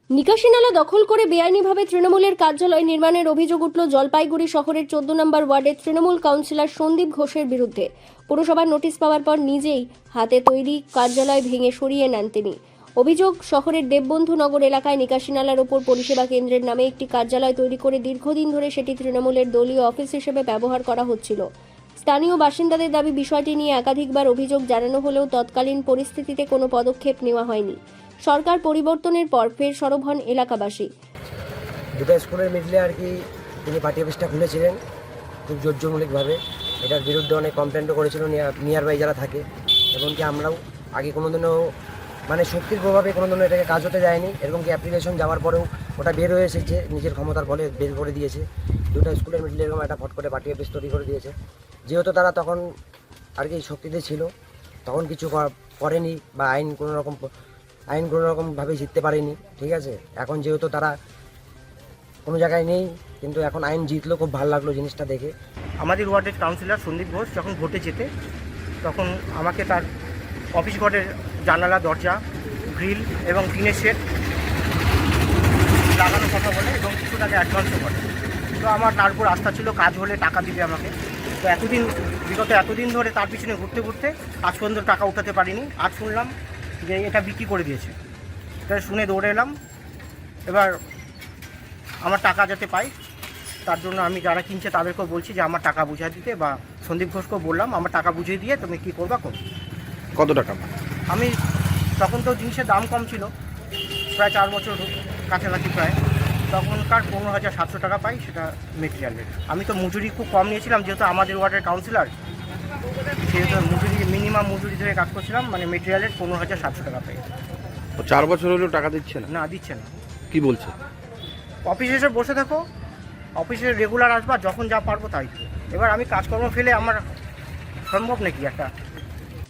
নিকাশি নালা দখল করে বেআইনিভাবে তৃণমূলের কার্যালয় নির্মাণের অভিযোগ উঠল জলপাইগুড়ি শহরের 14 নম্বর ওয়ার্ডের তৃণমূল কাউন্সিলর সন্দীপ ঘোষের বিরুদ্ধে। পুরসভার নোটিশ পাওয়ার পর নিজেই হাতে তৈরি কার্যালয় ভেঙে সরিয়ে নেন তিনি। অভিযোগ, শহরের দেববন্ধু নগর এলাকায় নিকাশি নালার ওপর পরিষেবা কেন্দ্রের নামে একটি কার্যালয় তৈরি করে দীর্ঘদিন ধরে সেটি তৃণমূলের দলীয় অফিস হিসেবে ব্যবহার করা হচ্ছিল। স্থানীয় বাসিন্দাদের দাবি, বিষয়টি নিয়ে একাধিকবার অভিযোগ জানানো হলেও তৎকালীন পরিস্থিতিতে কোনো পদক্ষেপ নেওয়া হয়নি। সরকার পরিবর্তনের পর ফের সরব হন এলাকাবাসী। দুটো স্কুলের মিডলে আর কি তিনি পার্টি অফিসটা খুলেছিলেন খুব জোরজমূলকভাবে। এটার বিরুদ্ধে অনেক কমপ্লেন্টও করেছিল নিয়ার বাই যারা থাকে, এবং কি আমরাও আগে কোনোদিনও মানে শক্তির প্রভাবে কোনোদিনও এটাকে কাজ হতে যায়নি। এরকম কি অ্যাপ্লিকেশন যাওয়ার পরেও ওটা বের হয়ে এসেছে, নিজের ক্ষমতার বলে বের করে দিয়েছে। দুটো স্কুলের মিডলে এরকম একটা ফট করে পার্টি অফিস তৈরি করে দিয়েছে। যেহেতু তারা তখন আর কি শক্তিতে ছিল, তখন কিছু করেনি বা আইন কোনো রকমভাবে জিততে পারেনি, ঠিক আছে। এখন যেহেতু তারা কোনো জায়গায় নেই, কিন্তু এখন আইন জিতলো, খুব ভালো লাগলো জিনিসটা দেখে। আমাদের ওয়ার্ডের কাউন্সিলর সন্দীপ ঘোষ যখন ভোটে যেতে, তখন আমাকে তার অফিস ঘরের জানালা, দরজা, গ্রিল এবং টিনের শেড লাগানোর কথা বলে এবং কিছু টাকা অ্যাডভান্সও করে। তো আমার তার উপর আস্থা ছিল, কাজ হলে টাকা দিবে আমাকে। তো বিগত এতদিন ধরে তার পিছনে ঘুরতে ঘুরতে আজ পর্যন্ত টাকা উঠাতে পারিনি। আজ শুনলাম যে এটা বিক্রি করে দিয়েছে। এটা শুনে দৌড়ে এলাম। এবার আমার টাকা যাতে পাই, তার জন্য আমি যারা কিনছে তাদেরকেও বলছি যে আমার টাকা বুঝিয়ে দিতে, বা সন্দীপ ঘোষকেও বললাম আমার টাকা বুঝিয়ে দিয়ে তুমি কী করবা করো। কত টাকা? আমি তখন তো জিনিসের দাম কম ছিল, প্রায় 4 বছর কাছাকাছি প্রায়, তখনকার 15,700 টাকা পাই, সেটা মেটেরিয়ালের। আমি তো মজুরি খুব কম নিয়েছিলাম, যেহেতু আমাদের ওয়ার্ডের কাউন্সিলর, সেহেতু মিনিমাম মজুরি ধরে কাজ করছিলাম, মানে মেটেরিয়ালের 15,700 টাকা পাই। 4 বছর হলেও টাকা দিচ্ছে না? না, দিচ্ছে না। কি বলছে? অফিসে এসে বসে থাকো, অফিসে রেগুলার আসবা, যখন যা পারবো তাই। এবার আমি কাজকর্ম ফেলে আমার সম্ভব নাকি একটা।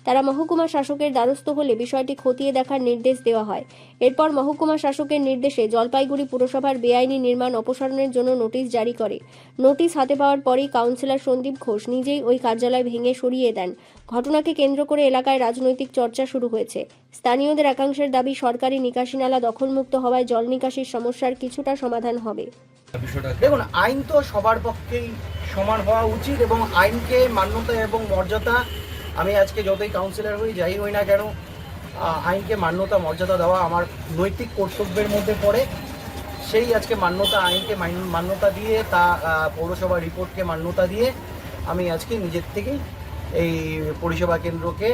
তারা মহকুমা শাসকের দ্বারস্থ হলে বিষয়টি খতিয়ে দেখার নির্দেশ দেওয়া হয়। এরপর মহকুমা শাসকের নির্দেশে জলপাইগুড়ি পুরসভার বেআইনি নির্মাণ অপসারণের জন্য নোটিশ জারি করে। নোটিশ হাতে পাওয়ার পরই কাউন্সিলর সন্দীপ ঘোষ নিজেই ওই কার্যালয় ভেঙে সরিয়ে দেন। ঘটনাকে কেন্দ্র করে এলাকায় রাজনৈতিক চর্চা শুরু হয়েছে। স্থানীয়দের একাংশের দাবি, সরকারি নিকাশি নালা দখলমুক্ত হওয়ায় জল নিকাশির সমস্যার কিছুটা সমাধান হবে। দেখুন, আইন তো সবার পক্ষেই সমান হওয়া উচিত, এবং আইনকে মান্যতা এবং মর্যাদা, আমি আজকে যতই কাউন্সিলর হই যাই হই না কেন, আইনকে মান্যতা মর্যাদা দেওয়া আমার নৈতিক কর্তব্যের মধ্যে পড়ে। সেই আজকে আইনকে মান্যতা দিয়ে, তা পৌরসভা রিপোর্টকে মান্যতা দিয়ে আমি আজকে নিজের থেকেই এই পরিষেবা কেন্দ্রকে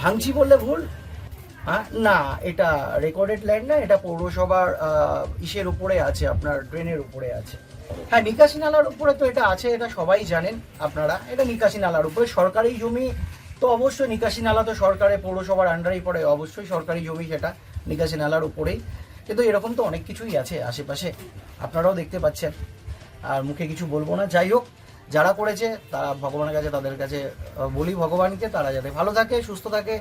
ভাঙছি বললে ভুল। না, এটা রেকর্ডেড ল্যান্ড না, এটা পৌরসভার ইসের উপরে আছে, আপনার ড্রেনের উপরে আছে। হ্যাঁ, নিকাশি নালার উপরে তো এটা আছে, এটা সবাই জানেন আপনারা। এটা নিকাশি নালার উপরে সরকারি জমি, তো অবশ্যই নিকাশি নালা তো সরকারের পৌরসভার আন্ডারেই পড়ে, অবশ্যই সরকারি জমি সেটা নিকাশি নালার উপরেই। কিন্তু এরকম তো অনেক কিছুই আছে আশেপাশে, আপনারাও দেখতে পাচ্ছেন, আর মুখে কিছু বলবো না। যাই হোক, যারা করেছে তারা ভগবানের কাছে, তাদের কাছে বলি ভগবানকে, তারা যাতে ভালো থাকে, সুস্থ থাকে।